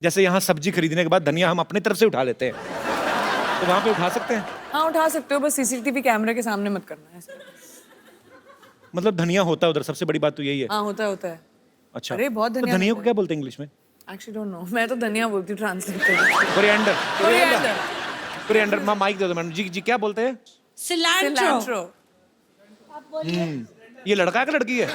जैसे यहाँ सब्जी खरीदने के बाद धनिया हम अपनी तरफ से उठा लेते हैं, तो वहाँ पे उठा सकते हैं? हाँ उठा सकते हो, बस सीसीटीवी कैमरे के सामने मत करना है। मतलब धनिया होता है उधर, सबसे बड़ी बात तो यही है। हाँ होता है, होता है। अच्छा, अरे बहुत तो धनिया धनिया को क्या बोलते हैं इंग्लिश में? एक्चुअली डोंट नो, मैं तो धनिया बोलती हूँ ट्रांसलेट करके। कोरिएंडर। कोरिएंडर। कोरिएंडर। माइक दे दो मैडम जी। जी क्या बोलते हैं? सिलैंट्रो। ये लड़का है कि लड़की है?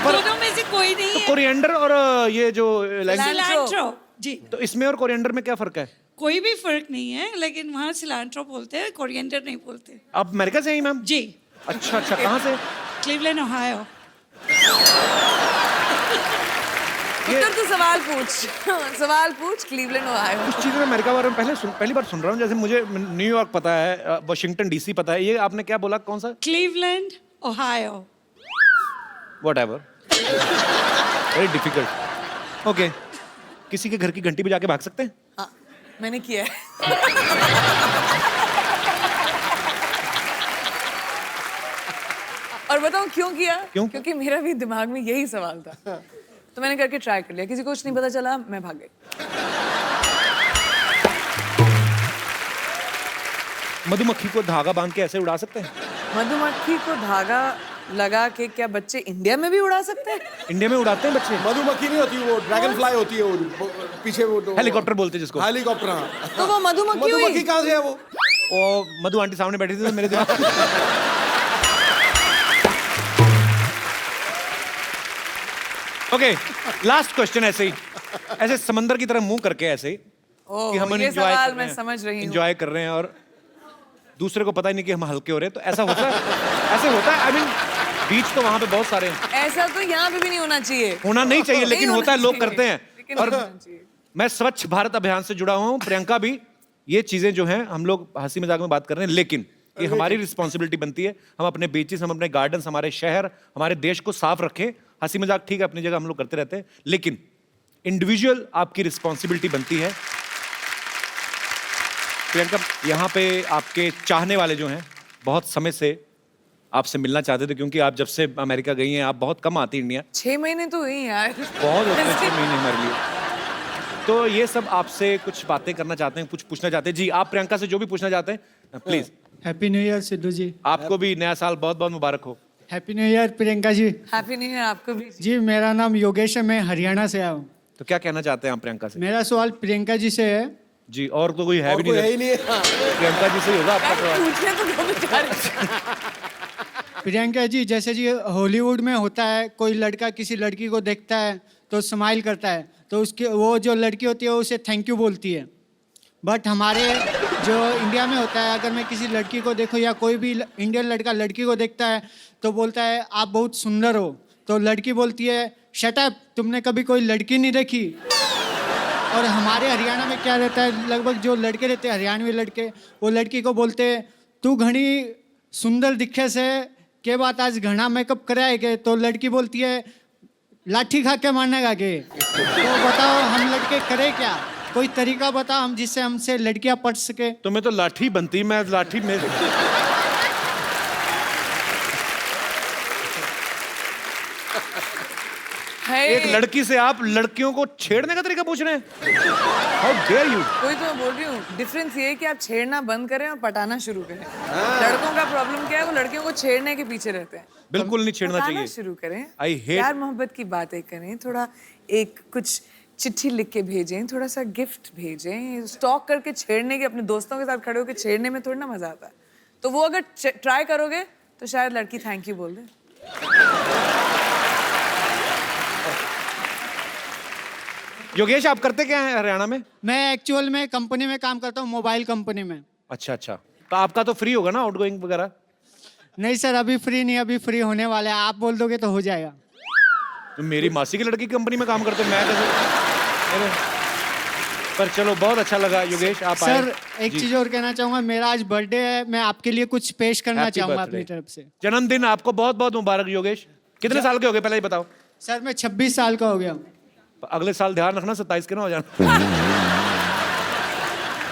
दोनों में से कोई नहीं है। कोरिएंडर और ये जो सिलैंट्रो जी। तो इसमें और कोरिएंडर में क्या फर्क है? कोई भी फर्क नहीं है, लेकिन वहाँ सिलैंट्रो बोलते हैं, कोरिएंडर नहीं बोलते। आप अमेरिका से हैं मैम? जी। अच्छा अच्छा, कहाँ से? Cleveland Ohio. उत्तर तो सवाल पूछ। सवाल पूछ, क्लीवलैंड ओहायो। कुछ चीज़ें अमेरिका बारे में पहली बार सुन रहा हूँ। जैसे मुझे न्यूयॉर्क पता है, वाशिंगटन डीसी पता है, ये आपने क्या बोला, कौन सा? Cleveland Ohio. Whatever, very difficult. Okay, किसी के घर की घंटी बजा के भाग सकते हैं? हाँ मैंने किया है। और बताऊं क्यों किया? क्यों? क्योंकि मेरा भी दिमाग में यही सवाल था, तो मैंने करके ट्राई कर लिया। किसी को कुछ नहीं पता चला, मैं भाग गई। मधुमक्खी को धागा बांध के ऐसे उड़ा सकते हैं? मधुमक्खी को धागा लगा के क्या बच्चे इंडिया में भी उड़ा सकते हैं? इंडिया में उड़ाते हैं बच्चे? मधुमक्खी नहीं होती, वो ड्रैगन फ्लाई होती है, वो पीछे वो तो हेलीकॉप्टर बोलते हैं जिसको। हेलीकॉप्टर। हाँ। तो वो मधुमक्खी हुई? मधुमक्खी कहाँ से है वो? ओ, मधु आंटी सामने बैठी थी तो मेरे दिमाग ओके, लास्ट क्वेश्चन ऐसे ही, ऐसे समंदर की तरह मुंह करके ऐसे ही कि हम ये सवाल मैं समझ रही हूँ। एंजॉय कर रहे हैं और दूसरे को पता ही नहीं कि हम हल्के हो रहे हैं, तो ऐसा होता है? ऐसे होता है? आई मीन बीच तो वहां पे बहुत सारे हैं। ऐसा तो यहाँ पे भी नहीं होना चाहिए। होना नहीं चाहिए, लेकिन नहीं होता है, होना लोग चाहिए, करते हैं। लेकिन और होना चाहिए। मैं स्वच्छ भारत अभियान से जुड़ा हुआ हूँ, प्रियंका भी। ये चीजें जो हैं हम लोग हंसी मजाक में बात कर रहे हैं, लेकिन ये हमारी रिस्पॉन्सिबिलिटी बनती है। हम अपने बीचेस, हम अपने गार्डन्स, हमारे शहर, हमारे देश को साफ रखें। हंसी मजाक ठीक है, अपनी जगह हम लोग करते रहते हैं, लेकिन इंडिविजुअल आपकी रिस्पॉन्सिबिलिटी बनती है। प्रियंका, यहाँ पे आपके चाहने वाले जो हैं बहुत समय से आपसे मिलना चाहते थे, क्योंकि आप जब से अमेरिका गई हैं आप बहुत कम आती इंडिया। 6 महीने तो हुई यार। बहुत होते हैं 6 महीने हमारे लिए। तो ये सब आपसे कुछ बातें करना चाहते हैं, कुछ पूछना चाहते हैं। जी, आप प्रियंका से जो भी पूछना चाहते हैं please. Happy new year Sidhu ji. आपको भी नया साल बहुत बहुत मुबारक हो। Happy new year Priyanka ji. Happy new year आपको भी। जी मेरा नाम योगेश है, मैं हरियाणा से आया हूँ। तो क्या कहना चाहते हैं आप प्रियंका से? मेरा सवाल प्रियंका जी से है। जी, और तो कोई है भी कोई है नहीं? ही नहीं है। हाँ। प्रियंका जी से ही होगा आपका सवाल। पूछने तो दो बेचारे। प्रियंका जी, जैसे जी हॉलीवुड में होता है, कोई लड़का किसी लड़की को देखता है तो स्माइल करता है, तो उसकी वो जो लड़की होती है उसे थैंक यू बोलती है। बट हमारे जो इंडिया में होता है, अगर मैं किसी लड़की को देखूँ या कोई भी इंडियन लड़का लड़की को देखता है तो बोलता है आप बहुत सुंदर हो, तो लड़की बोलती है शट अप, तुमने कभी कोई लड़की नहीं देखी। और हमारे हरियाणा में क्या रहता है, लगभग जो लड़के रहते हैं हरियाणवी लड़के, वो लड़की को बोलते हैं तू घनी सुंदर दिखे से के बात आज घना मेकअप कराएगे, तो लड़की बोलती है लाठी खा के मारने का के। तो बताओ हम लड़के करें क्या? कोई तरीका बताओ हम जिससे हमसे लड़कियां पढ़ सके। तो मैं तो लाठी बनती, मैं लाठी में एक लड़की से आप लड़कियों को छेड़ने का तरीका पूछ रहे हैं? How dare you. कोई तो मैं बोल रही हूँ, डिफरेंस ये है कि आप छेड़ना बंद करें और पटाना शुरू करें। लड़कों का प्रॉब्लम क्या है, वो लड़कियों को छेड़ने के पीछे रहते हैं। बिल्कुल नहीं छेड़ना पटाना चाहिए। शुरू करें, I hate- प्यार मोहब्बत की बातें करें, थोड़ा एक कुछ चिट्ठी लिख के भेजें, थोड़ा सा गिफ्ट भेजें। स्टॉक करके छेड़ने के, अपने दोस्तों के साथ खड़े होकर छेड़ने में थोड़ा ना मजा आता है। तो वो अगर ट्राई करोगे तो शायद लड़की थैंक यू बोल दे। योगेश, आप करते क्या हैं हरियाणा में? मैं एक्चुअल में कंपनी में काम करता हूँ, मोबाइल कंपनी में। अच्छा अच्छा, तो आपका तो फ्री होगा ना आउटगोइंग वगैरह? नहीं सर, अभी फ्री नहीं, अभी फ्री होने वाला है, आप बोल दोगे तो हो जाएगा। तो मेरी मासी की लड़की की कंपनी में काम करते, मैं कैसे? पर चलो, बहुत अच्छा लगा योगेश आप आए। सर एक चीज और कहना चाहूंगा, मेरा आज बर्थडे है, मैं आपके लिए कुछ पेश करना Happy चाहूंगा birthday। अपनी तरफ से। जन्मदिन आपको बहुत बहुत मुबारक योगेश। कितने साल के हो गए पहले ही बताओ? सर मैं 26 साल का हो गया हूँ। अगले साल ध्यान रखना 27 के ना हो जाना।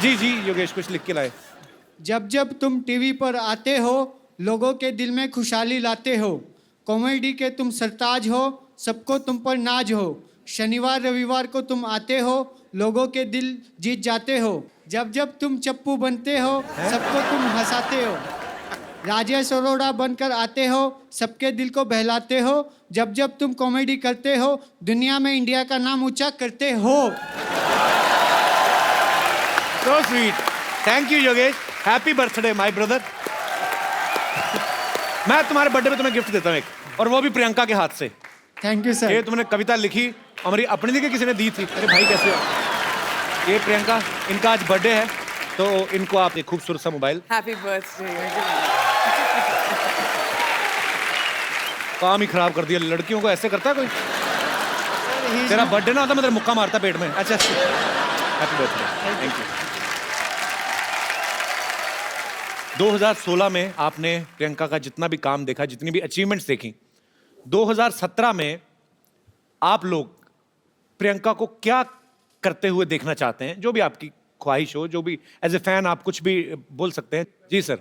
जी जी योगेश, कुछ लिख के लाए। जब जब तुम टीवी पर आते हो, लोगों के दिल में खुशहाली लाते हो। कॉमेडी के तुम सरताज हो, सबको तुम पर नाज हो। शनिवार रविवार को तुम आते हो, लोगों के दिल जीत जाते हो। जब जब तुम चप्पू बनते हो, सबको तुम हंसाते हो। राजेश अरोड़ा बनकर आते हो, सबके दिल को बहलाते हो। जब जब तुम कॉमेडी करते हो, दुनिया में इंडिया का नाम ऊंचा करते हो। So sweet, thank you Yogesh, happy birthday my brother. मैं तुम्हारे बर्थडे पे तुम्हें गिफ्ट देता हूँ एक, और वो भी प्रियंका के हाथ से। थैंक यू ये सर। तुमने कविता लिखी, हमारी अपनी लिखी, किसी ने दी थी। अरे भाई कैसे हो? ये प्रियंका, इनका आज बर्थडे है, तो इनको आप एक खूबसूरत सा मोबाइल। Happy birthday. काम ही खराब कर दिया, लड़कियों को ऐसे करता है कोई? तेरा बर्थडे ना होता मैं तेरा मुक्का मारता पेट में। अच्छा, हैप्पी बर्थडे, थैंक यू। 2016 में आपने प्रियंका का जितना भी काम देखा, जितनी भी अचीवमेंट्स देखी, 2017 में आप लोग प्रियंका को क्या करते हुए देखना चाहते हैं? जो भी आपकी ख्वाहिश हो, जो भी एज ए फैन आप कुछ भी बोल सकते हैं। जी sir.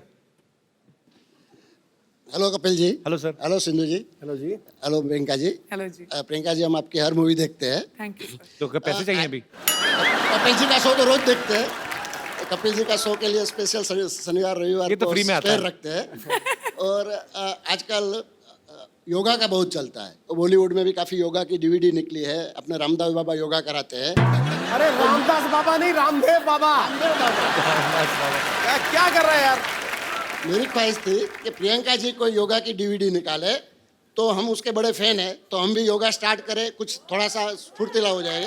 Hello Kapil ji. Hello sir. Hello Sindhu ji. Hello जी। हेलो प्रियंका जी। हेलो जी। प्रियंका जी, हम आपकी हर मूवी देखते हैं। Thank you sir. तो क्या पैसे चाहिए अभी? कपिल जी का शो तो रोज देखते हैं। कपिल जी का शो के लिए स्पेशल शनिवार रविवार ये तो को फ्री में आता स्पेयर है। रखते हैं। और आजकल योगा का बहुत चलता है। तो बॉलीवुड में भी काफी योगा की डीवीडी निकली है। अपने रामदेव बाबा योगा कराते हैं। अरे रामदास बाबा नहीं, रामदेव बाबा। क्या कर रहा है यार? मेरी ख्वाहिश थी कि प्रियंका जी कोई योगा की डीवीडी निकाले, तो हम उसके बड़े फैन हैं, तो हम भी योगा स्टार्ट करें, कुछ थोड़ा सा फुर्तीला हो जाए।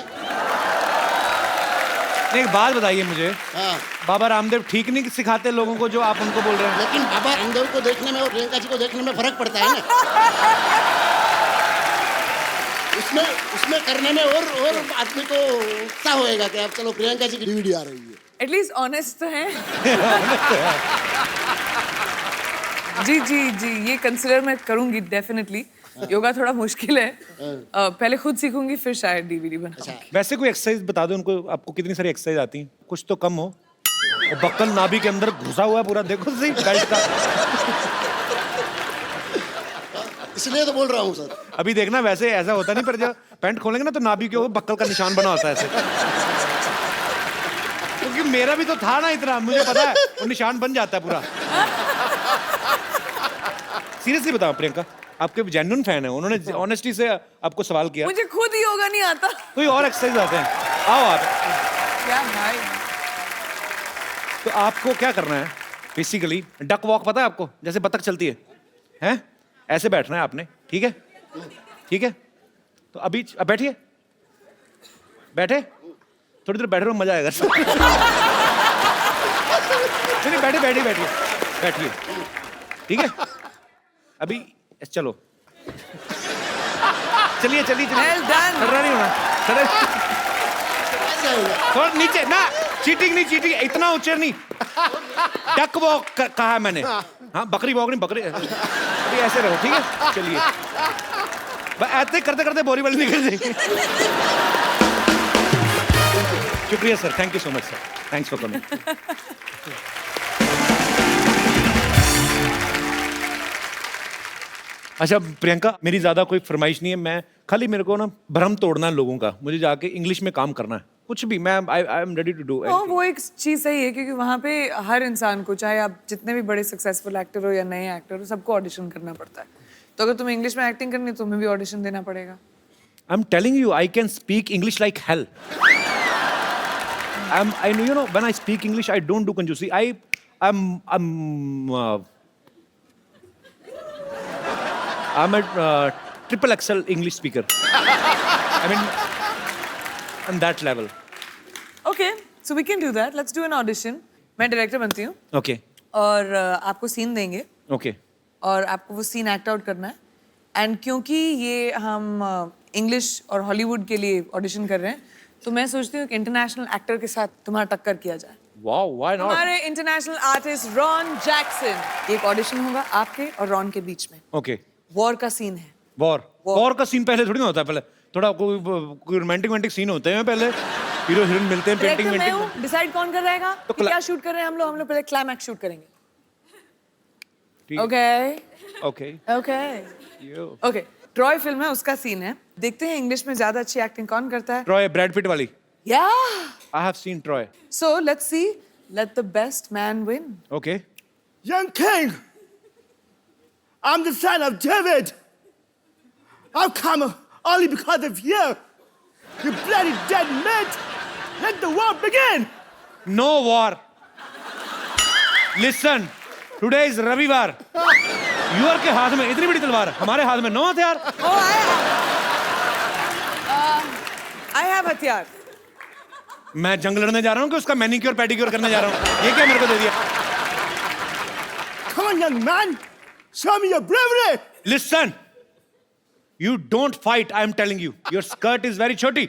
एक बात बताइए मुझे, हाँ, बाबा रामदेव ठीक नहीं सिखाते लोगों को जो आप उनको बोल रहे हैं? लेकिन बाबा रामदेव को देखने में और प्रियंका जी को देखने में फर्क पड़ता है ना। उसमें करने में और आदमी को उत्साह होएगा कि अब चलो प्रियंका जी की डीवीडी आ रही है। एटलीस्ट ऑनेस्ट तो है। जी जी जी, ये कंसिडर मैं करूंगी डेफिनेटली। योगा थोड़ा मुश्किल है, पहले खुद सीखूंगी फिर शायद डीवीडी बनाऊंगी। वैसे कोई एक्सरसाइज बता दो उनको, आपको कितनी सारी एक्सरसाइज आती हैं? कुछ तो कम हो। और बक्कल नाभि के अंदर घुसा हुआ है पूरा, देखो सही बेल्ट का। इसलिए तो बोल रहा हूँ सर। अभी देखना, वैसे ऐसा होता नहीं, पर जब पैंट खोलेंगे ना तो नाभि के ऊपर बक्कल का निशान बना होता है ऐसे। क्योंकि मेरा भी तो था ना इतना, मुझे पता है वो निशान बन जाता है पूरा। सीरियसली बताओ प्रियंका, आपके जेन्युइन फैन है, उन्होंने ऑनेस्टी से आपको सवाल किया। मुझे खुद ही योगा नहीं आता। कोई और एक्सरसाइज आते हैं? आओ आप। क्या भाई? तो आपको क्या करना है बेसिकली? डक वॉक पता है आपको, जैसे बतख चलती है, हैं? ऐसे बैठना है आपने, ठीक है? ठीक है, तो अभी अब बैठिए, बैठे, थोड़ी देर बैठे रहो, मजा आएगा। नहीं, बैठे बैठिए बैठिए बैठिए, ठीक है? अभी चलो, चलिए चलिए चलिए। Well done. खड़ा नहीं होना, खड़े कैसे होगा? थोड़ा नीचे ना, चीटिंग नहीं, चीटिंग इतना ऊंचे नहीं। डक वॉक कहा है मैंने, हाँ बकरी वॉक नहीं, बकरी। अभी ऐसे रहो, ठीक है? चलिए, ऐसे करते करते बोरी वाली निकल जाएगी। शुक्रिया sir, thank you so much sir, thanks for coming. अच्छा प्रियंका, मेरी ज्यादा कोई फरमाइश नहीं है, मैं खाली मेरे को ना भ्रम तोड़ना है लोगों का, मुझे जाके इंग्लिश में काम करना है, कुछ भी। मैं I am ready to do. वो एक चीज सही है, क्योंकि वहाँ पे हर इंसान को, चाहे आप जितने भी बड़े सक्सेसफुल एक्टर हो या नए एक्टर हो, सबको ऑडिशन करना पड़ता है। तो अगर तुम्हें इंग्लिश में एक्टिंग करनी है तो तुम्हें भी ऑडिशन देना पड़ेगा। I am telling you, I can speak English like hell. I know, you know, when I speak English, I don't do conjusi. I'm a triple XL English speaker. I mean, on that level. Okay, so we can do that. Let's do an audition. मैं director बनती हूँ Okay, और आपको scene देंगे okay. और आपको वो scene act out करना है। एंड क्योंकि ये हम इंग्लिश और हॉलीवुड के लिए ऑडिशन कर रहे हैं, तो मैं सोचती हूँ कि इंटरनेशनल एक्टर के साथ तुम्हारा टक्कर किया जाए। Wow, why not? हमारे इंटरनेशनल आर्टिस्ट रॉन जैक्सन। एक ऑडिशन होगा आपके और रॉन के बीच में। Okay. वॉर का सीन है। वॉर का सीन पहले थोड़ी ना होता है, पहले थोड़ा कोई रोमांटिक सीन होते हैं, पहले हीरो हीरोइन मिलते हैं, पेंटिंग मैं वेंटिंग। हूँ, डिसाइड कौन कर रहेगा तो कि क्या शूट कर रहे हैं हम लोग पहले क्लाइमैक्स शूट करेंगे। ठीक। Okay Okay. Okay You. Okay. Troy film है, उसका सीन है। देखते हैं इंग्लिश में ज्यादा अच्छी एक्टिंग कौन करता है. ट्रॉय, ब्रैड पिट वाली. Yeah. I have seen Troy. So let's see. Let the best man win. Okay. Young king, I'm the son of David. I've come only because of you. You bloody dead meat. Let the war begin. No war. Listen, today is रविवार. यूर के हाथ में इतनी बड़ी तलवार, हमारे हाथ में 9 हथियार. Oh, I have हथियार. मैं जंग लड़ने जा रहा हूँ कि उसका मैनिक्योर पेडिक्योर करने जा रहा हूँ? ये क्या मेरे को दे दिया? Come on, young man. Show me your bravery. Listen, you don't fight. I am telling you. Your skirt is very choti.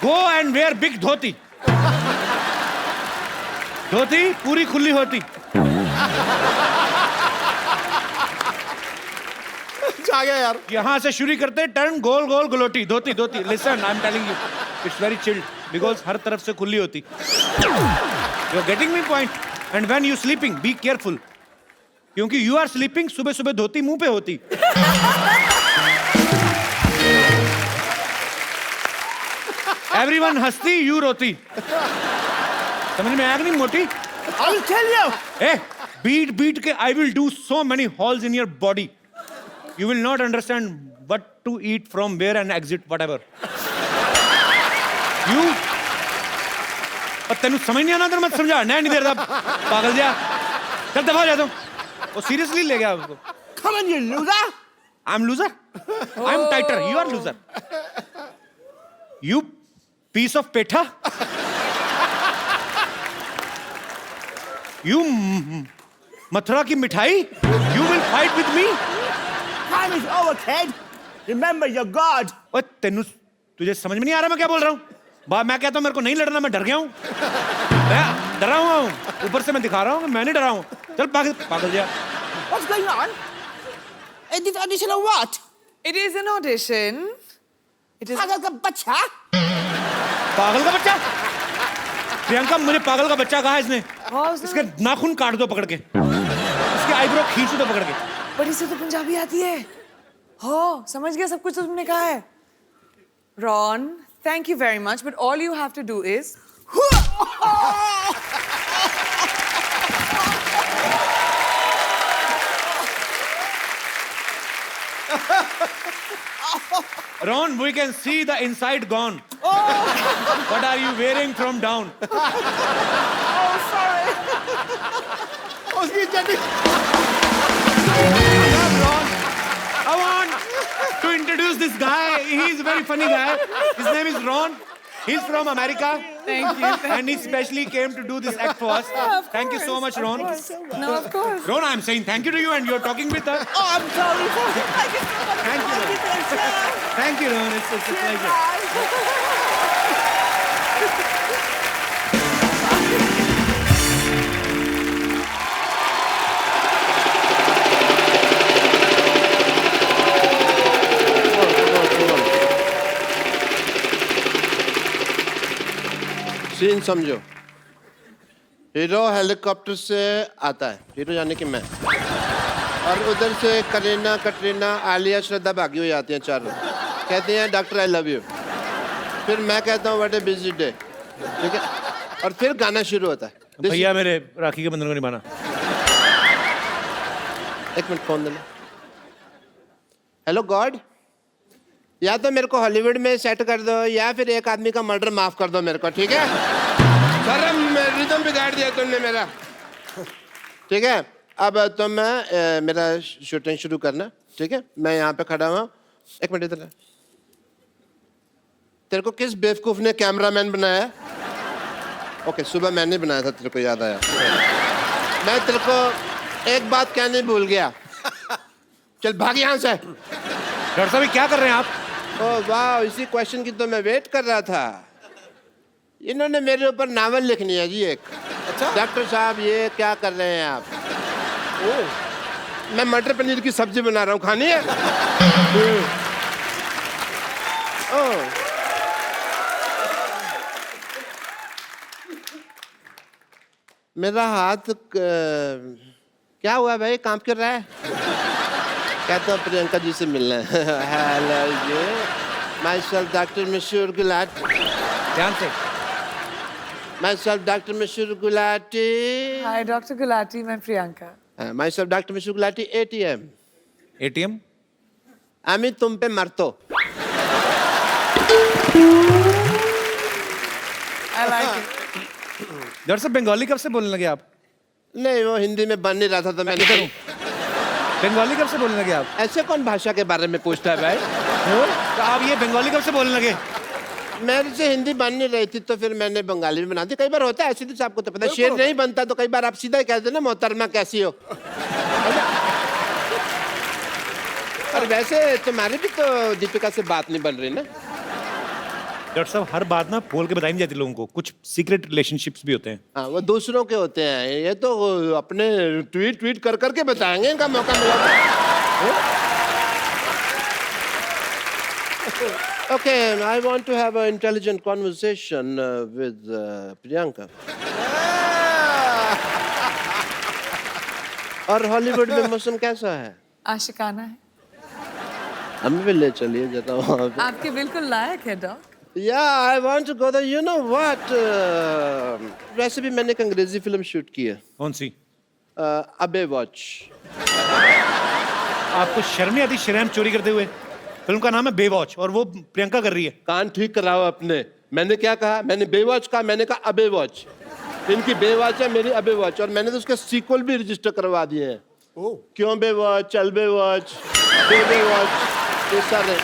Go and wear big dhoti. धोती पूरी खुली होती. आ गया यार. यहाँ से शुरू करते turn goal goal galouti dhoti dhoti. Listen, I am telling you, it's very chilled because हर तरफ से खुली होती. You're getting me point? And when you sleeping, be careful. क्योंकि you are sleeping, सुबह सुबह धोती मुंह पे होती. Everyone हंसती, you रोती. समझ में आया कि नहीं मोटी? I will tell you. Beat beat के I will do so many holes in your body. You will not understand what to eat from where and exit whatever. You. और तेनू समझ नहीं आना तो मत समझा. नहीं दे रहा पागल जा. चल दफा जा तुम. वो सीरियसली ले गया उसको. Come on, you loser. I'm loser. I'm tighter. You are loser. You piece of petha. You Mathura की मिठाई. You will fight with me. Time is over, kid. Remember your God. ओए तेनू तुझे समझ में नहीं आ रहा मैं क्या बोल रहा हूँ? मैं कहता हूँ मेरे को नहीं लड़ना, मैं डर गया हूँ. मैं डरा हुआ हूँ. ऊपर से मैं दिखा रहा हूँ कि मैं नहीं डरा हूँ. चल पागल पागल जा. What's going on? Is this audition or what? It is an audition. It is. पागल का बच्चा. पागल का बच्चा. प्रियंका मुझे पागल का बच्चा कहा इसने. हाँ, उसने- इसके नाखून काट दो पकड़ के. इसके आईब्रो खींच दो पकड़ के. पर इसे तो पंजाबी आती है. हो समझ गया सब कुछ तो तुमने कहा है. Ron, thank you very much, but all you have to do is. Ron, we can see the inside gone. What are you wearing from down? उसकी चड्डी. I want to introduce this guy. He's a very funny guy. His name is Ron. He's from America. Thank you. And he specially came to do this act for us. Thank you so much, Ron. No, of course. Ron, I'm saying thank you to you and you're talking with her. Oh, I'm sorry. Thank you so much. Thank you. Thank you, Ron. It's a pleasure. Scene समझो. Hero helicopter से आता है. Hero यानी कि मैं. और उधर से करीना, कटरीना, आलिया, श्रद्धा भागी हुई आती हैं चारों. कहती हैं डॉक्टर आई लव यू. फिर मैं कहता हूँ व्हाट ए बिजी डे. ठीक है. और फिर गाना शुरू होता है. भैया मेरे राखी के बंधन को निभाना. एक मिनट फोन देना. हेलो गॉड, या तो मेरे को हॉलीवुड में सेट कर दो या फिर एक आदमी का मर्डर माफ कर दो मेरे को. ठीक है सर, रिदम बिगाड़ दिया तुमने मेरा. ठीक है. अब तुम मेरा शूटिंग शुरू करना. ठीक है. मैं यहाँ पे खड़ा हुआ. एक मिनट इधर. तेरे को किस बेवकूफ ने कैमरामैन बनाया? ओके, सुबह मैंने बनाया था, तेरे को याद आया. मैं तेरे को एक बात कहने भूल गया. चल भाग यहाँ से. डॉक्टर साहब क्या कर रहे हैं आप? ओह वाह, इसी क्वेश्चन की तो मैं वेट कर रहा था. इन्होंने मेरे ऊपर नावल लिखनी है जी एक. अच्छा डॉक्टर साहब, ये क्या कर रहे हैं आप? ओह, मैं मटर पनीर की सब्जी बना रहा हूँ, खानी है? ओह, मेरा हाथ क्या हुआ भाई, काम कर रहा है? कहता हूँ प्रियंका जी से मिलना है। Hello ji, myself doctor Mashhoor Gulati. ध्यान से। My self doctor Mashhoor Gulati. Hi doctor Gulati, मैं Priyanka. My self doctor Mashhoor Gulati ATM। ATM. আমি तुम पे मरतो। I like it. डॉक्टर साहब बंगाली कब से बोलने लगे आप? नहीं, वो हिंदी में बन नहीं रहा था तो मैंने करूं? बंगाली कब से बोलने लगे आप? ऐसे कौन भाषा के बारे में पूछता है भाई? तो आप ये बंगाली कब से बोलने लगे? मेरे से हिंदी बन नहीं रही थी तो फिर मैंने बंगाली में बना दी। कई बार होता है ऐसे, तो आपको तो पता है, शेर नहीं बनता तो कई बार आप सीधा ही कहते ना मोहतरमा कैसी हो। और वैसे तुम्हारी भी तो दीपिका से बात नहीं बन रही ना। डॉक्टर साहब हर बात ना बोल के बताई नहीं जाती लोगों को, कुछ सीक्रेट रिलेशनशिप्स भी होते हैं। हाँ, वो दूसरों के होते हैं, ये तो अपने ट्वीट कर करके बताएंगे, इनका मौका मिला। Okay, I want to have a intelligent conversation with Priyanka. और हॉलीवुड में मौसम कैसा है? आशिकाना है। हमें भी ले चलिए जरा वहाँ पे। आपके बिल्कुल लायक है dock. Yeah, I want to go there. You know what? वैसे भी मैंने एक अंग्रेजी फिल्म शूट की है। कौन सी? अबे वॉच। आपको शर्म नहीं आती शर्म चोरी करते हुए? फिल्म का नाम है बेवॉच और वो प्रियंका कर रही है। कान ठीक कराओ अपने। मैंने क्या कहा? मैंने बेवॉच कहा, मैंने कहा अबे वॉच। इनकी बेवॉच है, मेरी अबे वॉच, और मैंने तो उसका सीक्वल भी रजिस्टर करवा दिए हैं। क्यों बेवॉच, चल बेवॉच, बेवॉच, ये सारे।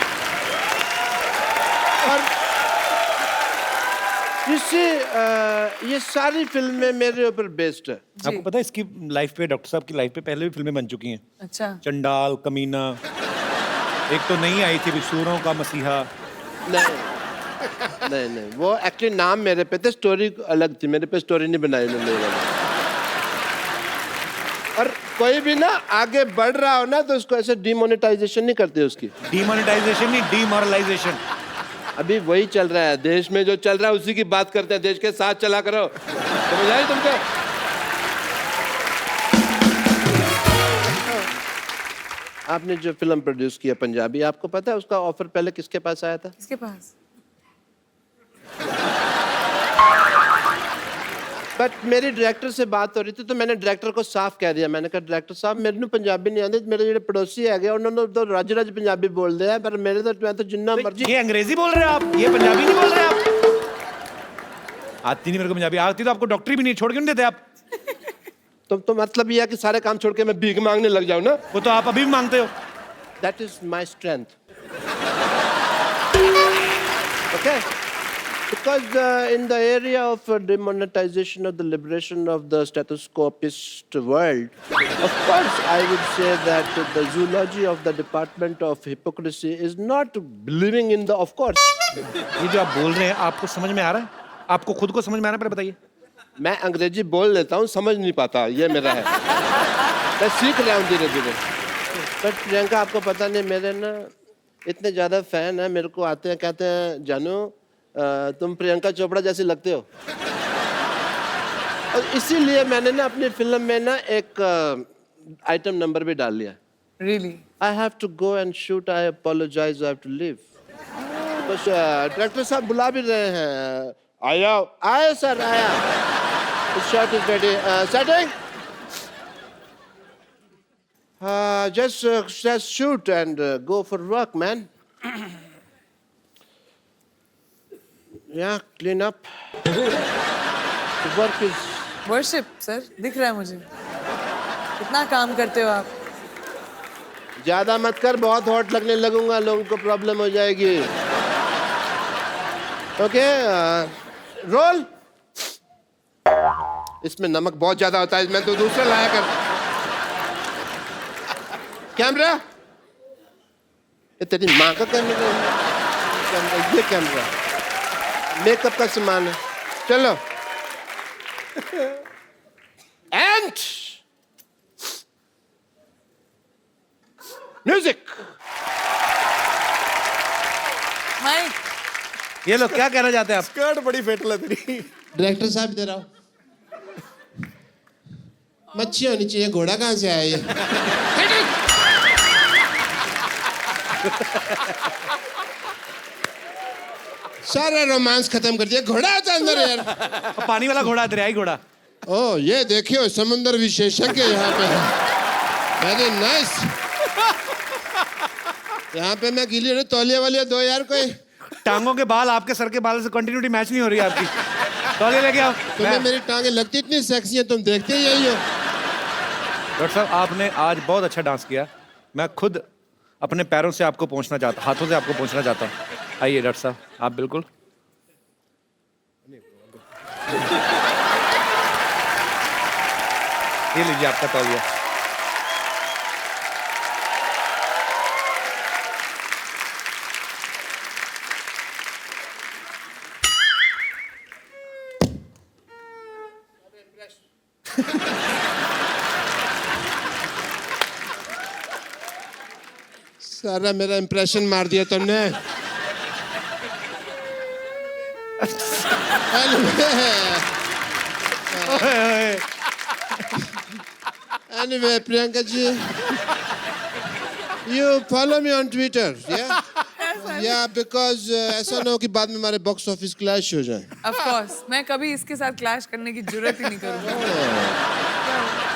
और ये सारी फिल्में मेरे ऊपर बेस्ड है। आपको पता है इसकी लाइफ पे, डॉक्टर साहब की लाइफ पे पहले भी फिल्में बन चुकी हैं। अच्छा। चंडाल, कमीना, एक तो नई आई थी सूरों का मसीहा। नहीं नहीं नहीं, वो एक्चुअली नाम मेरे पे थे, स्टोरी अलग थी, मेरे पे स्टोरी नहीं बनाई उन्होंने। और कोई भी ना आगे बढ़ रहा हो ना तो उसको ऐसे डिमोनेटाइजेशन नहीं करते उसकी। डिमोनेटाइजेशन नहीं, डीमोरलाइजेशन। अभी वही चल रहा है देश में, जो चल रहा है उसी की बात करते हैं। देश के साथ चला करो, समझ आई तुमको? आपने जो फिल्म प्रोड्यूस किया पंजाबी, आपको पता है उसका ऑफर पहले किसके पास आया था? किसके पास? बट मेरी डायरेक्टर से बात हो रही थी तो मैंने डायरेक्टर को साफ कह दिया। मैंने कहा डायरेक्टर साहब मेरे को पंजाबी नहीं आती, मेरे जो पड़ोसी है उन्होंने तो रज रज पंजाबी बोल दिया, पर मेरे तो मैं तो जिन्ना मर्जी। ये अंग्रेजी बोल रहे हैं आप, ये पंजाबी नहीं बोल रहे आप। आती नहीं मेरे को पंजाबी, आती तो आपको डॉक्टरी भी नहीं छोड़ के नहीं देते आप। तो मतलब ये है कि सारे काम छोड़ के मैं भीख मांगने लग जाऊं ना? वो तो आप अभी भी मांगते हो। That is my strength. Okay? Because in the area of demonetization of the liberation of the stethoscopist world, of course I would say that the zoology of the department of hypocrisy is not believing in the, of course. ये जो आप बोल रहे हैं आपको समझ में आ रहा है? आपको खुद को समझ में आ रहा है? बताइए। मैं अंग्रेजी बोल लेता हूँ, समझ नहीं पाता, ये मेरा है। मैं सीख रहा हूँ धीरे धीरे। बट प्रियंका आपको पता नहीं, मेरे ना इतने ज़्यादा फैन हैं, मेरे को आते हैं कहते हैं जानू तुम प्रियंका चोपड़ा जैसी लगते हो। और इसीलिए मैंने ना अपनी फिल्म में ना एक आइटम नंबर भी डाल लिया। Really? I have to go and shoot. I apologize. I have to leave. बस डायरेक्टर साहब बुला भी रहे हैं। आया आया सर आया। The shot is ready. Setting. Just shoot and go for work, man. Yeah, clean up. The work is. Worship, sir. दिख रहा है मुझे। कितना काम करते हो आप? ज्यादा मत कर, बहुत हॉट लगने लगूंगा, लोगों को प्रॉब्लम हो जाएगी। Okay, roll. इसमें नमक बहुत ज्यादा होता है, मैं तो दूसरा लाया कर। कैमरा, ये तेरी माँ का कैमरा, ये कैमरा मेकअप का सामान है। चलो एंड म्यूजिक। माइक। ये लोग क्या कहना चाहते हैं आप? स्कर्ट बड़ी फेटल है तेरी। डायरेक्टर साहब इधर आओ। मच्छी होनी चाहिए, घोड़ा कहाँ से आया ये? सारा रोमांस खत्म कर दिया। घोड़ा होता है अंदर यार। और पानी वाला घोड़ा, दरियाई घोड़ा। ओ ये देखियो समुद्र विशेषज्ञ यहाँ पे है। Very nice. यहाँ पे मैं गिली रही तौलिया वालिया दो यार कोई। टांगों के बाल आपके सर के बाल से कंटिन्यूटी मैच नहीं हो रही है आपकी। तौलिया लेके आओ। तुम्हें मेरी टांगे लगती इतनी सेक्सी है, तुम देखते ही यही हो। डॉक्टर साहब आपने आज बहुत अच्छा डांस किया। मैं खुद अपने पैरों से आपको पहुंचना चाहता, हाथों से आपको पहुंचना चाहता हूँ। आइए डॉक्टर साहब, आप बिल्कुल। ये लीजिए आपका तौलिया। सारा मेरा इंप्रेशन मार दिया तुमने। Anyway, Priyanka ji, you follow me on Twitter, yeah? Yeah, because ऐसा ना हो कि बाद में हमारे बॉक्स ऑफिस क्लैश हो जाए। Of course, मैं कभी इसके साथ क्लैश करने की जरूरत ही नहीं करूँगा।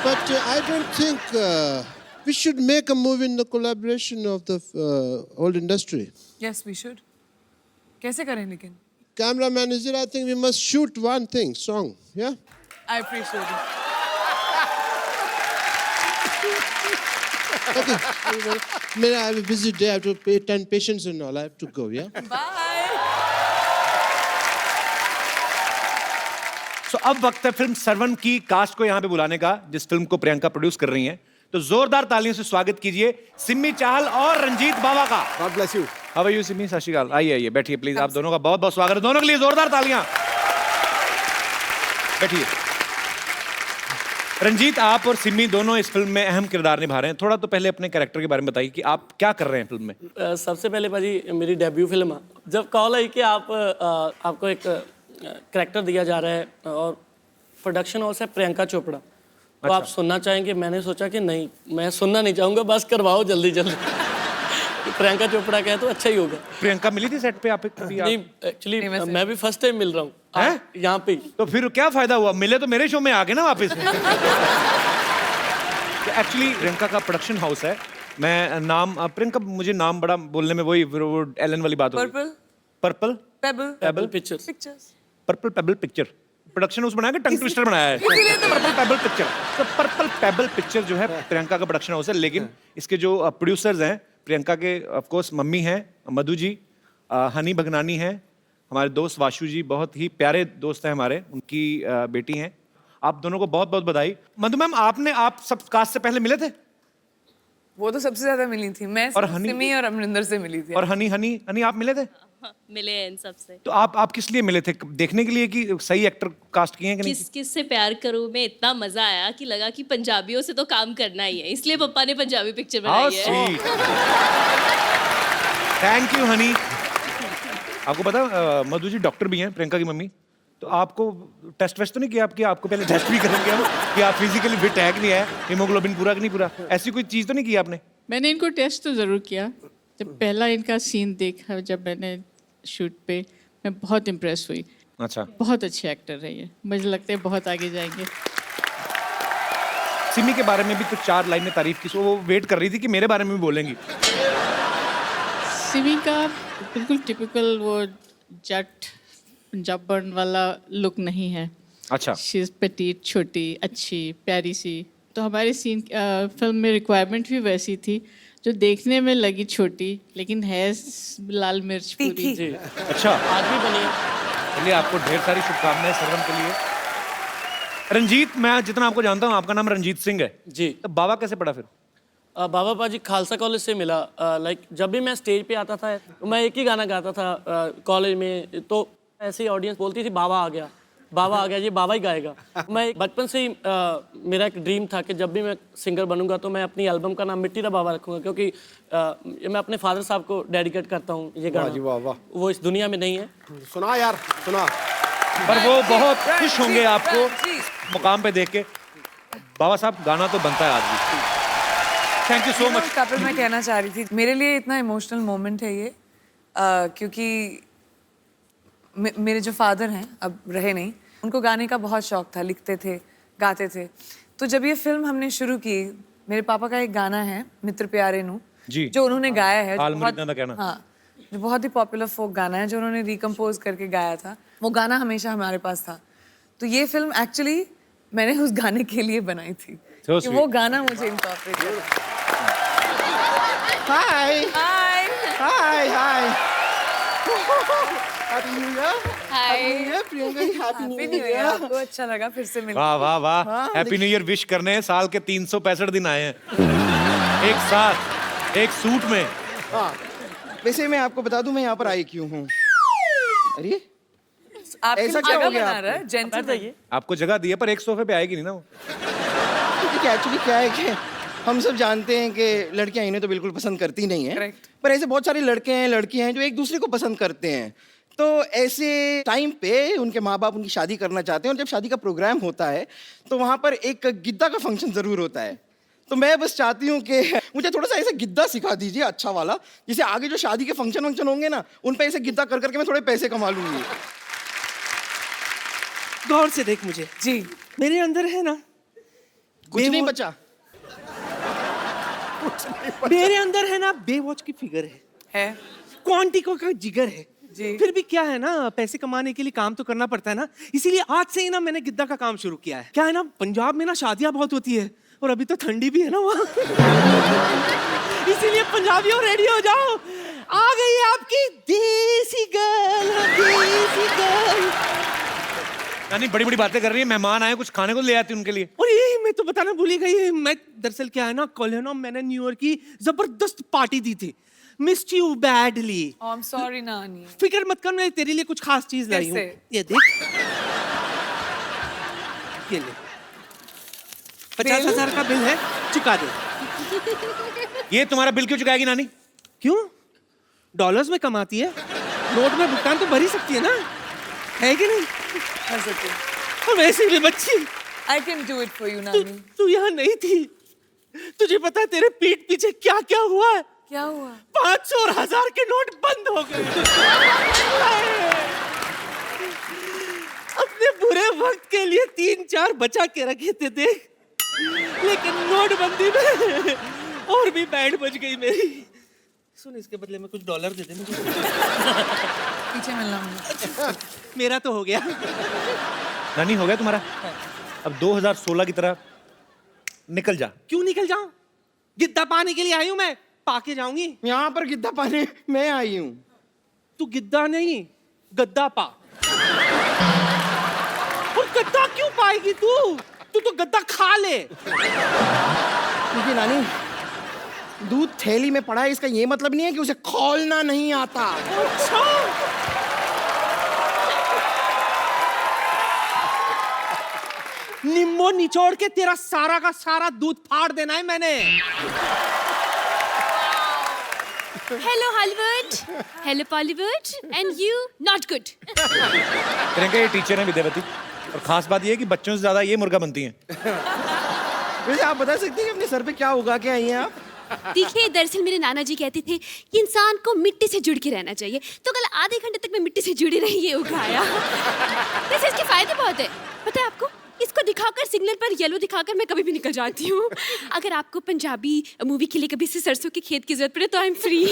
But I don't think we should make a movie in the collaboration of the old industry. Yes, we should. कैसे करें लेकिन? Cameraman is there. I think we must shoot one thing, song, yeah? I appreciate it. Okay. I have a busy day. I have to attend patients and all. I have to go, yeah? Bye. So, अब वक्त है film servant की cast को यहाँ पे बुलाने का, जिस फिल्म को प्रियंका प्रोड्यूस कर रही हैं। तो जोरदार तालियों से स्वागत कीजिए सिमी चाहल और रंजीत बावा का। God bless you. How are you Simi? सत श्री अकाल। आइए आइए बैठिए प्लीज। आप दोनों का बहुत बहुत स्वागत है। दोनों के लिए जोरदार तालियां। बैठिए। रंजीत, आप और सिमी दोनों इस फिल्म में अहम किरदार निभा रहे हैं। थोड़ा तो पहले अपने कैरेक्टर के बारे में बताइए कि आप क्या कर रहे हैं फिल्म में। सबसे पहले भाजी मेरी डेब्यू फिल्म है। जब कॉल आई कि आपको एक कैरेक्टर दिया जा रहा है और प्रोडक्शन हाउस है प्रियंका चोपड़ा, तो आप सुनना चाहेंगे, मैंने सोचा कि नहीं, मैं सुनना नहीं चाहूँगा, बस करवाओ जल्दी जल्दी। प्रियंका चोपड़ा कहे तो अच्छा ही होगा। प्रियंका मिली थी सेट पे आप? नहीं, एक्चुअली मैं भी फर्स्ट टाइम मिल रहा हूँ यहाँ पे। तो फिर क्या फायदा हुआ? मिले तो मेरे शो में आके ना वापस। एक्चुअली प्रियंका का प्रोडक्शन हाउस है। मैं नाम प्रियंका, मुझे नाम बड़ा बोलने में वही वो एलन वाली बात होती है। Purple payable pictures. Purple payable picture production house बनाया कि टंग ट्विस्टर बनाया है? Purple payable picture. तो पर्पल पेबल पिक्चर जो है प्रियंका का प्रोडक्शन हाउस है, लेकिन इसके जो प्रोड्यूसर्स हैं प्रियंका के, ऑफ कोर्स मम्मी हैं मधु जी, हनी भगनानी हैं, हमारे दोस्त वाशु जी, बहुत ही प्यारे दोस्त हैं हमारे, उनकी बेटी हैं। आप दोनों को बहुत बहुत बधाई। मधु मैम, आप सब कास्ट से पहले मिले थे? वो तो सबसे ज्यादा मिली थी मैं, और हनी? सिमी और अमरिंदर से मिली थी। और हनी आप मिले थे? मिले हैं इन सबसे। तो आप किस लिए मिले थे? देखने के लिए कि सही एक्टर कास्ट किए हैं कि नहीं? किस से प्यार करूं में इतना मजा आया कि लगा कि पंजाबियों से तो काम करना ही है, इसलिए पापा ने पंजाबी पिक्चर बनाई है। Thank you Honey. आपको पता मधु जी डॉक्टर भी हैं, प्रियंका की मम्मी। तो आपको टेस्ट वेस्ट तो नहीं किया? आपको पहले टेस्ट भी करेंगे हम कि आप फिजिकली फिट है कि नहीं है, हीमोग्लोबिन पूरा कि नहीं पूरा, ऐसी कोई चीज़ तो नहीं की आपने? मैंने इनको टेस्ट तो ज़रूर किया। जब पहला इनका सीन देखा जब मैंने शूट पे, मैं बहुत इम्प्रेस हुई। अच्छा, बहुत अच्छे एक्टर है ये, मुझे लगता है बहुत आगे जाएंगे। सिमी के बारे में भी तो 4 लाइनें तारीफ की, वो वेट कर रही थी कि मेरे बारे में भी बोलेंगी। सिमी का बिल्कुल टिपिकल वो जट पंजाबन वाला लुक नहीं है। अच्छा, शी इज़ पेटीट, छोटी, अच्छी, प्यारी सी। तो हमारे सीन फिल्म में रिक्वायरमेंट भी वैसी थी, जो देखने में लगी छोटी लेकिन है लाल मिर्च पूरी। जी अच्छा, आज भी बनी है। चलिए आपको ढेर सारी शुभकामनाएं सर्वन के लिए। रंजीत, मैं जितना आपको जानता हूँ आपका नाम रंजीत सिंह है जी। तो बाबा कैसे पड़ा फिर? बाबा पाजी खालसा कॉलेज से मिला। लाइक जब भी मैं स्टेज पे आता था तो मैं एक ही गाना गाता था कॉलेज में, तो ऐसी ऑडियंस बोलती थी बाबा आ गया, बाबा आ गया, ये बाबा ही गाएगा। मैं बचपन से ही मेरा एक ड्रीम था कि जब भी मैं सिंगर बनूंगा तो मैं अपनी एल्बम का नाम मिट्टी दा बाबा रखूंगा, क्योंकि मैं अपने फादर साहब को डेडिकेट करता हूँ ये गाना। वाह वाह, वो इस दुनिया में नहीं है। सुना यार, सुना। पर वो बहुत खुश होंगे आपको मुकाम पे देख के। बाबा साहब, गाना तो बनता है आज भी। Thank you so much. Kapil, मैं कहना चाह रही थी, मेरे लिए इतना इमोशनल मोमेंट है ये, क्योंकि मेरे जो फादर हैं, अब रहे नहीं, उनको गाने का बहुत शौक था, लिखते थे, गाते थे। तो जब ये फिल्म हमने शुरू की, मेरे पापा का एक गाना है मित्र प्यारे नू, जी। जो उन्होंने गाया है, हाल जो मृतना दा कहना। हाँ, जो बहुत ही पॉपुलर फोक गाना है, जो उन्होंने रिकम्पोज करके गाया था, वो गाना हमेशा हमारे पास था। तो ये फिल्म एक्चुअली मैंने उस गाने के लिए बनाई थी, So कि वो गाना मुझे इनकॉर्पोरेट करना। हाय हाय हाय हाय हैप्पी न्यू ईयर। हाय Priyanka ji happy happy new year. आपको अच्छा लगा फिर से मिलकर? वाह वाह वाह, हैप्पी न्यू ईयर विश करने साल के 365 दिन आए हैं एक साथ, एक सूट में। हाँ, वैसे मैं आपको बता दूं मैं यहाँ पर आई क्यों हूँ। अरे आपके ऐसा लिए क्या हो जगह गया बना आपको? रहा है जेंटलमैन। आपको जगह दी है पर एक सोफे पे आएगी नहीं ना वो। एक्चुअली क्या है कि हम सब जानते हैं कि लड़कियां इन्हें तो बिल्कुल पसंद करती नहीं है, Correct. पर ऐसे बहुत सारे लड़के हैं, लड़कियां हैं जो एक दूसरे को पसंद करते हैं। तो ऐसे टाइम पे उनके माँ बाप उनकी शादी करना चाहते हैं, और जब शादी का प्रोग्राम होता है तो वहाँ पर एक गिद्दा का फंक्शन ज़रूर होता है। तो मैं बस चाहती हूँ कि मुझे थोड़ा सा ऐसा गिद्दा सिखा दीजिए, अच्छा वाला, जिसे आगे जो शादी के फंक्शन वंक्शन होंगे ना, उन पे ऐसे गिद्दा कर करके मैं थोड़े पैसे कमा लूंगी। गौर से देख मुझे, जी, मेरे अंदर है ना कुछ नहीं बचा। मेरे अंदर है ना बेवॉच की फिगर है, क्वांटिको का जिगर है जी। फिर भी क्या है ना, पैसे कमाने के लिए काम तो करना पड़ता है ना, इसीलिए आज से ही ना मैंने गिद्दा का काम शुरू किया है। क्या है ना, पंजाब में ना शादियां बहुत होती है और अभी तो ठंडी भी है ना वहाँ इसीलिए पंजाबियों रेडी हो जाओ, आ गई है आपकी देसी गर्ल, देसी गर्ल। यानी बड़ी बड़ी बातें कर रही है, मेहमान आए कुछ खाने को ले आती उनके लिए। और ये मैं तो बताना भूल ही गई, मैं दरअसल क्या है ना, कल है ना मैंने न्यू ईयर की जबरदस्त पार्टी दी थी, missed you badly. I am sorry नानी। फिक्र मत कर, मैं तेरे लिए कुछ खास चीज लाई हूँ, कैसे? ये देख, ये ले 50,000 का बिल है, चुका दे। ये तुम्हारा बिल क्यों चुकाएगी नानी? क्यों? डॉलर्स में कमाती है, नोट में भुगतान तो भर ही सकती है ना, है कि नहीं? और वैसे भी बच्ची, I can do it for you, नानी। तू यहाँ नहीं थी, तुझे पता है तेरे पीठ पीछे क्या क्या हुआ है? क्या हुआ? 500 और 1000 के नोट बंद हो गए। अपने बुरे वक्त के लिए 3-4 बचा के रखे थे देख, लेकिन नोटबंदी में और भी बैंड बज गई मेरी। सुन, इसके बदले में कुछ डॉलर दे दे मुझे। पीछे मिलना मुझे। मेरा तो हो गया। नानी हो गया तुम्हारा? अब 2016 की तरह निकल जा। क्यों निकल जाऊं? गिद्दा पाने के लिए आई हूं मैं, पाके जाऊंगी। यहाँ पर गिद्दा पाने मैं आई हूँ। तू गिद्दा नहीं, गद्दा पा। और गद्दा क्यों पाएगी तू? तू तो गद्दा खा ले। देखिए नानी, दूध थैली में पड़ा है, इसका ये मतलब नहीं है कि उसे खोलना नहीं आता। अच्छा, निम्बो निचोड़ के तेरा सारा का सारा दूध फाड़ देना है मैंने। Hello Hollywood, hello Bollywood, and you not good. Priyanka ये टीचर है विद्यावती, और खास बात ये है कि बच्चों से ज्यादा ये मुर्गा बनती हैं। वैसे आप बता सकती हैं कि अपने सर पे क्या उगा के आई हैं आप? देखिए, दरअसल मेरे नाना जी कहते थे कि इंसान को मिट्टी से जुड़ के रहना चाहिए, तो कल आधे घंटे तक मैं मिट्टी से जुड़ी रही, ये उगाया। वैसे इसके फायदे बहुत है, पता है आपको? इसको दिखाकर, सिग्नल पर येलो दिखाकर मैं कभी भी निकल जाती हूँ। अगर आपको पंजाबी मूवी के लिए कभी से सरसों के खेत की जरूरत पड़े तो आई एम फ्री।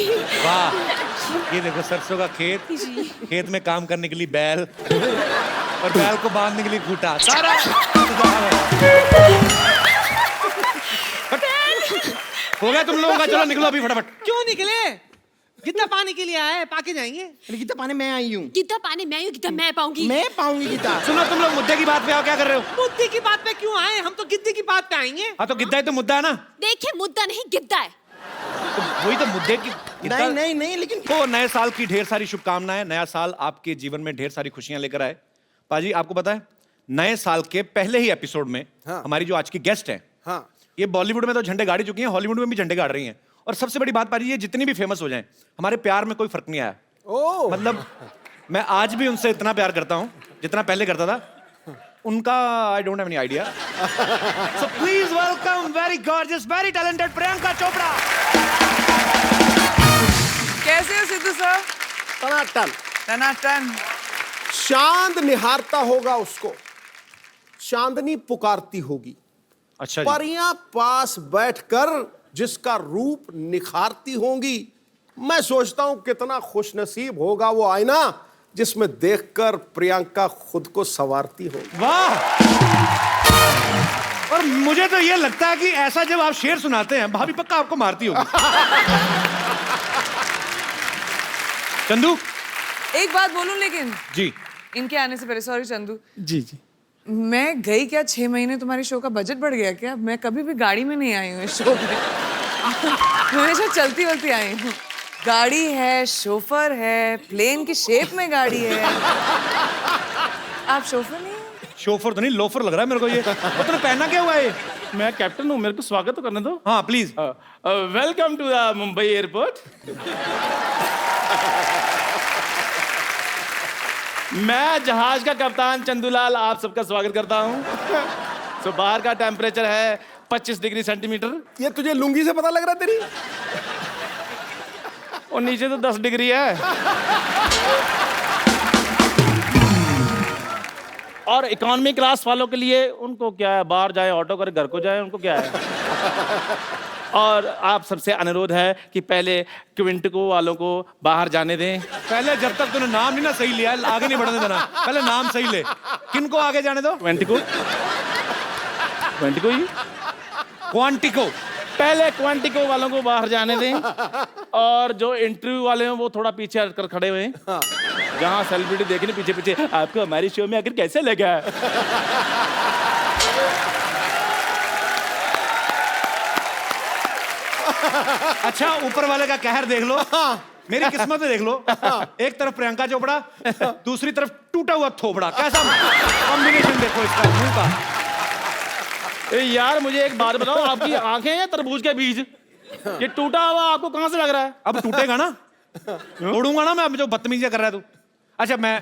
वाह, ये देखो सरसों का खेत, खेत में काम करने के लिए बैल, और बैल को बांधने के लिए खूंटा, सारा हो गया तुम लोगों का। चलो निकलो अभी फटाफट। क्यों निकले? गिद्दा पाने के लिए आया है, पाके जाएंगे। गिद्दा पाने मैं आई हूँ। गिद्दा पाने मैं हूँ, गिद्दा मैं पाऊंगी। मैं पाऊंगी गिद्दा। सुनो, तुम लोग मुद्दे की बात पे आओ, क्या कर रहे हो? मुद्दे की बात पे क्यों आए? हम तो गिद्दे की बात पे आएंगे। हाँ तो गिद्दा ही तो मुद्दा है ना। देखिए, मुद्दा नहीं गिद्दा है। तो वही तो मुद्दे की नहीं नहीं नहीं, लेकिन तो नए साल की ढेर सारी शुभकामनाएं। नया साल आपके जीवन में ढेर सारी खुशियां लेकर आए। पाजी, आपको पता है नए साल के पहले ही एपिसोड में हमारी जो आज की गेस्ट है, ये बॉलीवुड में तो झंडे गाड़ी चुकी हैं, हॉलीवुड में भी झंडे गाड़ रही हैं। और सबसे बड़ी बात पाजी, ये जितनी भी फेमस हो जाएं, हमारे प्यार में कोई फर्क नहीं आया। मतलब मैं आज भी उनसे इतना प्यार करता हूं जितना पहले करता था, उनका I don't have any idea. So please welcome very gorgeous, very talented Priyanka Chopra. कैसे हो सिद्धू सर? टनाटन टनाटन. चांद निहारता होगा उसको, चांदनी पुकारती होगी, अच्छा जी. परियां पास बैठकर जिसका रूप निखारती होंगी. मैं सोचता हूं कितना खुशनसीब होगा वो आईना जिसमें देखकर प्रियंका खुद को संवारती होगी. वाह. और मुझे तो ये लगता है कि ऐसा जब आप शेर सुनाते हैं भाभी पक्का आपको मारती होगी. चंदू. एक बात बोलूं लेकिन जी. इनके आने से पहले, सॉरी चंदू, जी जी. मैं गई क्या 6 महीने, तुम्हारे शो का बजट बढ़ गया क्या? मैं कभी भी गाड़ी में नहीं आई हूँ इस शो में. मैं हमेशा चलती वलती आई हूँ. गाड़ी है, शोफर है, प्लेन की शेप में गाड़ी है. आप शोफर नहीं हैं? शोफर तो नहीं, लोफर लग रहा है मेरे को ये. और तूने पहना क्या हुआ है ये? मैं कैप्टन हूँ, मेरे को स्वागत तो करने दो. हाँ please. Welcome to the Mumbai airport. मैं जहाज का कप्तान चंदूलाल आप सबका स्वागत करता हूँ. तो बाहर का टेम्परेचर है 25 डिग्री सेंटीमीटर ये तुझे लुंगी से पता लग रहा है तेरी? और नीचे तो 10 डिग्री है. और इकोनॉमी क्लास वालों के लिए उनको क्या है, बाहर जाए ऑटो करे घर को जाए, उनको क्या है. और आप सबसे अनुरोध है कि पहले क्विंटिको वालों को बाहर जाने दें. पहले जब तक तूने नाम नहीं ना सही लिया आगे नहीं बढ़ने देना. पहले नाम सही ले. किनको आगे जाने दो? क्विंटिको क्विंटिको ही क्वांटिको. पहले क्वांटिको वालों को बाहर जाने दें. और जो इंटरव्यू वाले हैं वो थोड़ा पीछे हटकर खड़े हुए हैं. जहाँ सेलिब्रिटी देखने पीछे पीछे, आपको हमारी शो में आखिर कैसे लगा? अच्छा ऊपर वाले का कहर देख लो. मेरी किस्मत में देख लो. एक तरफ प्रियंका चोपड़ा, दूसरी तरफ टूटा हुआ थोबड़ा. कैसा कॉम्बिनेशन देखो इसका मुंह का. ए यार मुझे एक बात बताओ, आपकी आंखें हैं तरबूज के बीज? ये टूटा हुआ आपको कहाँ से लग रहा है? अब टूटेगा ना, तोड़ूंगा ना मैं. अब जो बदतमीजी कर रहा है तू. अच्छा मैं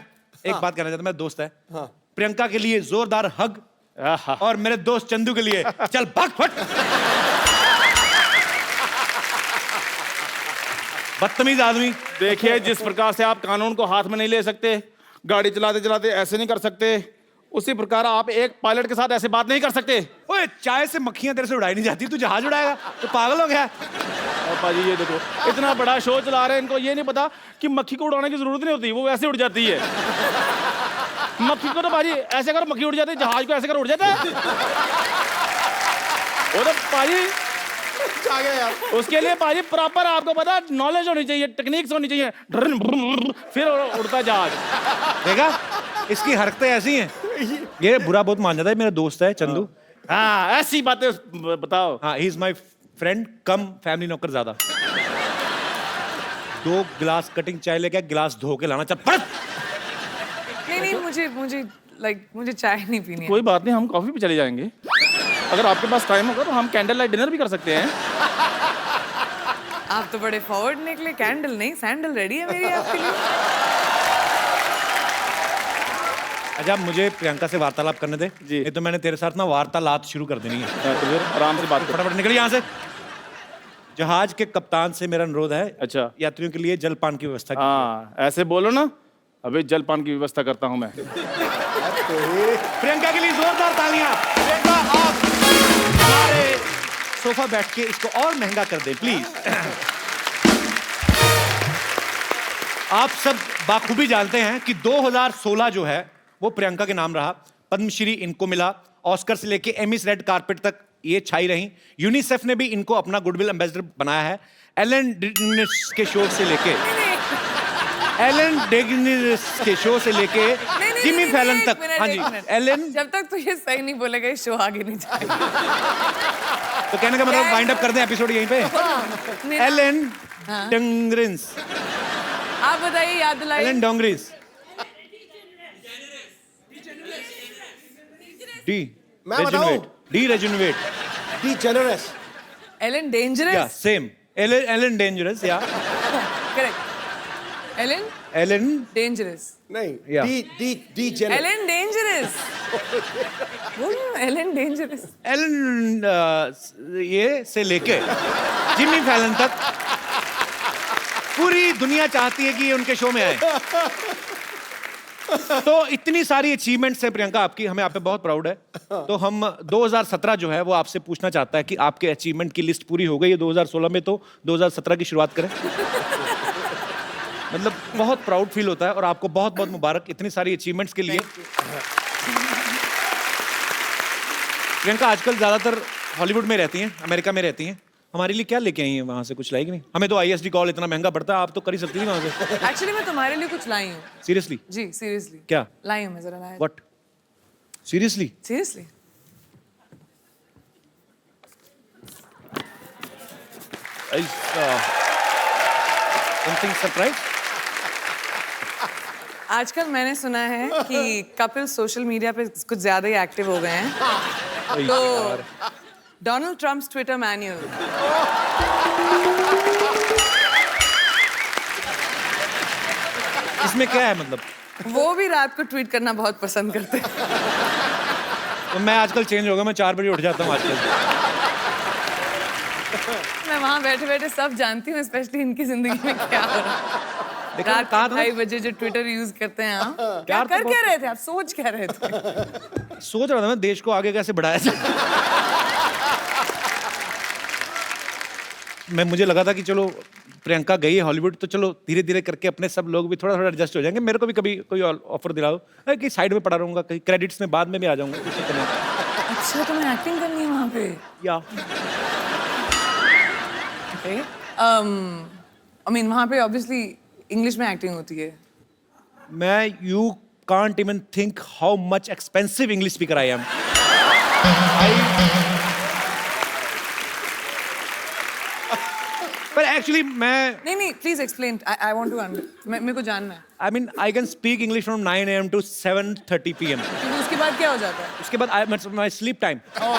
एक बात कहना चाहता हूं. मेरा दोस्त है प्रियंका के लिए जोरदार हग, और मेरे दोस्त चंदू के लिए चल भाग फट. बदतमीज आदमी. देखिए जिस प्रकार से आप कानून को हाथ में नहीं ले सकते, गाड़ी चलाते चलाते ऐसे नहीं कर सकते, उसी प्रकार आप एक पायलट के साथ ऐसे बात नहीं कर सकते. ओए चाय से मक्खियां तेरे से उड़ाई नहीं जाती, तू जहाज उड़ाएगा तो पागल हो गया. और पाजी ये देखो, इतना बड़ा शो चला रहे हैं, इनको ये नहीं पता कि मक्खी को उड़ाने की जरूरत नहीं होती, वो वैसे उड़ जाती है. मक्खी को तो पाजी ऐसे कर मक्खी उड़ जाती है, जहाज को ऐसे कर उड़ जाता है. वो तो पाजी आ गया यार. उसके लिए पाजी प्रॉपर आपको पता नॉलेज होनी चाहिए, टेक्निक्स होनी चाहिए, फिर उड़ता जहाज. देखा इसकी हरकतें ऐसी हैं. ये बुरा बहुत मान जाता है. मेरा दोस्त है चंदू. हाँ ऐसी बातें बताओ. हाँ he is my friend come family नौकर ज्यादा. 2 गिलास कटिंग चाय लेके गिलास धो के लाना. चल पढ़. नहीं मुझे चाय नहीं पीनी है. कोई बात नहीं, हम कॉफी पे चले जाएंगे. अगर आपके पास टाइम होगा तो हम कैंडल लाइट डिनर भी कर सकते हैं. आप तो बड़े फॉरवर्ड निकले. कैंडल नहीं सैंडल रेडी है मेरी आपके लिए. अच्छा मुझे प्रियंका से वार्तालाप करने दे. जी. ये तो मैंने तेरे साथ ना वार्तालाप शुरू कर देनी है. तो फिर आराम से बात करो. फटाफट निकल यहाँ से. जहाज के कप्तान से मेरा अनुरोध है, अच्छा यात्रियों के लिए जलपान की व्यवस्था की. हाँ ऐसे बोलो ना. अभी जलपान की व्यवस्था करता हूँ मैं. प्रियंका के लिए जोरदार तालियां. प्रियंका आप हमारे सोफा बैठ के इसको और महंगा कर दे प्लीज. आप सब बाखूबी जानते हैं कि 2016 जो है वो प्रियंका के नाम रहा. पद्मश्री इनको मिला, ऑस्कर से लेके एमिस रेड कारपेट तक ये छाई रही. यूनिसेफ ने भी इनको अपना गुडविल एम्बेसडर बनाया है. एलन डेगेनिस के शो से लेके जिमी फैलन तक. हाँ जी एलन. जब तक तू ये सही नहीं बोलेगा ये शो आगे नहीं जाएगा. तो कहने का मतलब वाइंड अप कर दें एपिसोड यहीं पे. Ellen DeGeneres. आप बताइए, याद दिलाइए. Ellen DeGeneres. डी मैं बताऊं? D rejuvenate. D generous. Ellen dangerous. या सेम. Ellen dangerous. या करेक्ट. एलन एलन डेंजरस नहीं Yeah. डी जेनर एलन डेंजरस बोलो एलन डेंजरस एलन ये से लेके जिमी फैलन तक पूरी दुनिया चाहती है कि ये उनके शो में आए। तो इतनी सारी अचीवमेंट्स है प्रियंका आपकी, हमें आप पे बहुत प्राउड है। तो हम 2017 जो है वो आपसे पूछना चाहता है कि आपके अचीवमेंट की लिस्ट पूरी हो गई है 2016 में, तो 2017 की शुरुआत करें। मतलब बहुत प्राउड फील होता है और आपको बहुत बहुत मुबारक इतनी सारी अचीवमेंट्स के लिए। प्रियंका आजकल ज्यादातर हॉलीवुड में रहती हैं, अमेरिका में रहती हैं। हमारे लिए क्या लेके आई हैं वहां से? कुछ लाई कि नहीं? हमें तो ISD कॉल इतना महंगा पड़ता है, आप तो कर ही सकती थी वहां से। एक्चुअली मैं तुम्हारे लिए कुछ लाई हूँ। सीरियसली? जी सीरियसली क्या लाई हूँ मैं, जरा लाई। What? Seriously? Seriously something surprise? आजकल मैंने सुना है कि कपिल सोशल मीडिया पे कुछ ज्यादा ही एक्टिव हो गए हैं। तो डोनाल्ड ट्रम्प्स ट्विटर मैन्यूअल, इसमें क्या है मतलब? वो भी रात को ट्वीट करना बहुत पसंद करते हैं। तो मैं आजकल चेंज हो गया, मैं 4 बजे उठ जाता हूँ आजकल। मैं वहाँ बैठे बैठे सब जानती हूँ, स्पेशली इनकी जिंदगी में क्या हो रहा है। देखा, रात कहा के था 2:30 बजे जो ट्विटर यूज करते हैं आप, क्या प्यार तो कर बहुत- क्या रहे थे आप? सोच क्या रहे थे? सोच रहा था मैं देश को आगे कैसे बढ़ाया जाए। मुझे लगा था कि चलो प्रियंका गई है हॉलीवुड, तो चलो धीरे धीरे करके अपने सब लोग भी थोड़ा थोड़ा एडजस्ट हो जाएंगे। मेरे को भी कभी कोई ऑफर दिलाओ, कि साइड में पड़ा रहूंगा, कहीं क्रेडिट्स में बाद में भी आ जाऊंगा, कुछ दिक्कत नहीं। अच्छा तो मैं एक्टिंग करनी है वहाँ पे। या आई मीन वहाँ पे ऑब्वियसली इंग्लिश में एक्टिंग होती है। मैं you can't even think how much expensive English speaker I am. पर एक्चुअली मैं नहीं please explain, I want to मेरे को जानना है। I mean I can speak English from 9 AM to 7:30 PM। क्योंकि उसके बाद क्या हो जाता है? उसके बाद माई स्लीप टाइम